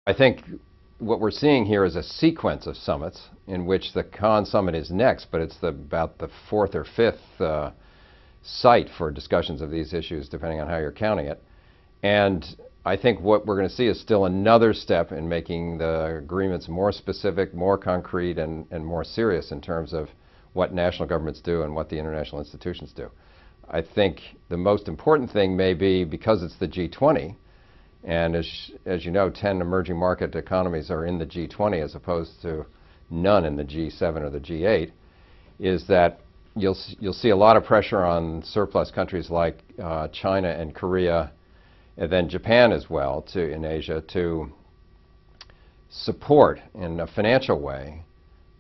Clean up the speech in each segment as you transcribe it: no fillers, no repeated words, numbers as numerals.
I think what we're seeing here is a sequence of summits in which the Cannes summit is next, but it's about the fourth or fifth site for discussions of these issues, depending on how you're counting it. And I think what we're going to see is still another step in making the agreements more specific, more concrete, and more serious in terms of what national governments do and what the international institutions do. I think the most important thing may be, because it's the G20, and as you know, 10 emerging market economies are in the G20 as opposed to none in the G7 or the G8, is that you'll see a lot of pressure on surplus countries like China and Korea, and then Japan as well, in Asia, to support in a financial way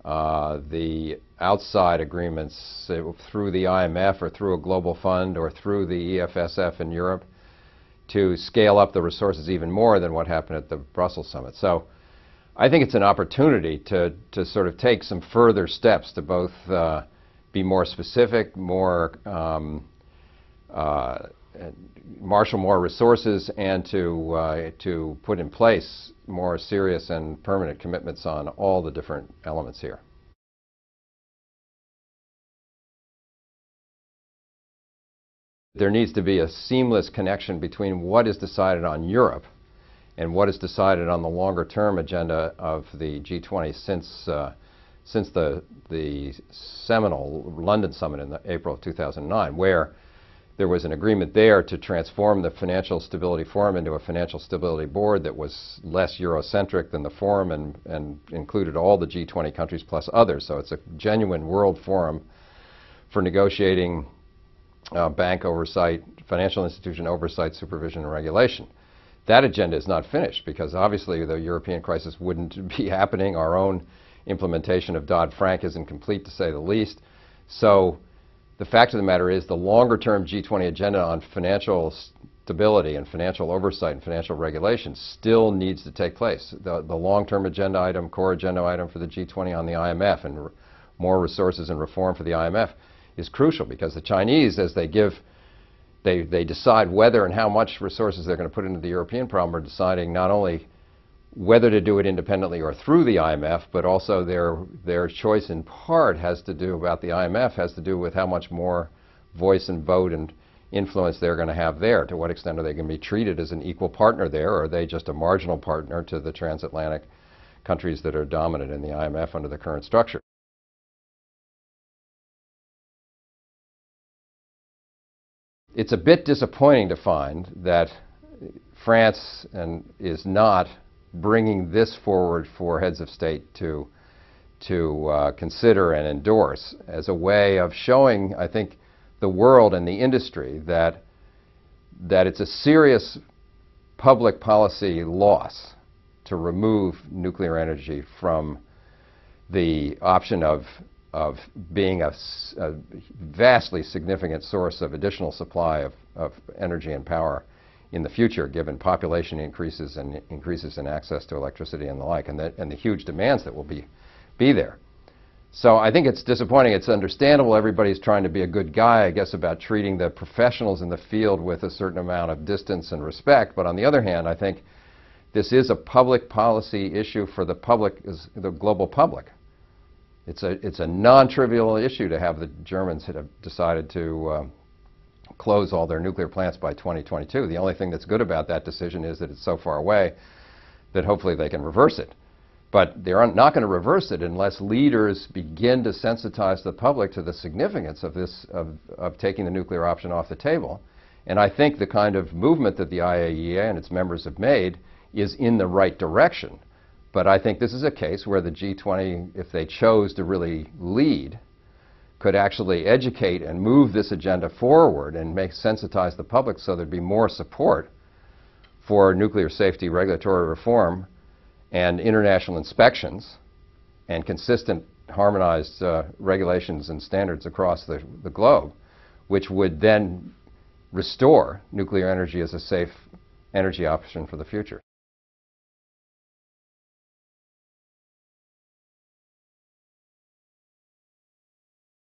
the outside agreements through the IMF or through a global fund or through the EFSF in Europe, to scale up the resources even more than what happened at the Brussels summit. So I think it's an opportunity to sort of take some further steps to both be more specific, more marshal more resources, and to put in place more serious and permanent commitments on all the different elements here. There needs to be a seamless connection between what is decided on Europe and what is decided on the longer-term agenda of the G20 since the seminal London summit in April of 2009, where there was an agreement there to transform the Financial Stability Forum into a Financial Stability Board that was less Eurocentric than the forum and included all the G20 countries plus others. So it's a genuine world forum for negotiating bank oversight, financial institution oversight, supervision, and regulation. That agenda is not finished because obviously the European crisis wouldn't be happening. Our own implementation of Dodd-Frank isn't complete, to say the least. So the fact of the matter is the longer-term G20 agenda on financial stability and financial oversight and financial regulation still needs to take place. The long-term agenda item, core agenda item for the G20 on the IMF and more resources and reform for the IMF is crucial, because the Chinese, as they decide whether and how much resources they're going to put into the European problem, are deciding not only whether to do it independently or through the IMF, but also their choice in part has to do about the IMF has to do with how much more voice and vote and influence they're going to have there. To what extent are they going to be treated as an equal partner there, or are they just a marginal partner to the transatlantic countries that are dominant in the IMF under the current structure? It's a bit disappointing to find that France is not bringing this forward for heads of state to consider and endorse as a way of showing, I think, the world and the industry that it's a serious public policy loss to remove nuclear energy from the option of being a vastly significant source of additional supply of energy and power in the future, given population increases and increases in access to electricity and the like, and the huge demands that will be there. So I think it's disappointing. It's understandable everybody's trying to be a good guy, I guess, about treating the professionals in the field with a certain amount of distance and respect, but on the other hand, I think this is a public policy issue for the public, the global public. It's a non-trivial issue to have the Germans have decided to close all their nuclear plants by 2022. The only thing that's good about that decision is that it's so far away that hopefully they can reverse it. But they're not going to reverse it unless leaders begin to sensitize the public to the significance of this, of taking the nuclear option off the table. And I think the kind of movement that the IAEA and its members have made is in the right direction. But I think this is a case where the G20, if they chose to really lead, could actually educate and move this agenda forward and sensitize the public so there'd be more support for nuclear safety regulatory reform and international inspections and consistent harmonized regulations and standards across the globe, which would then restore nuclear energy as a safe energy option for the future.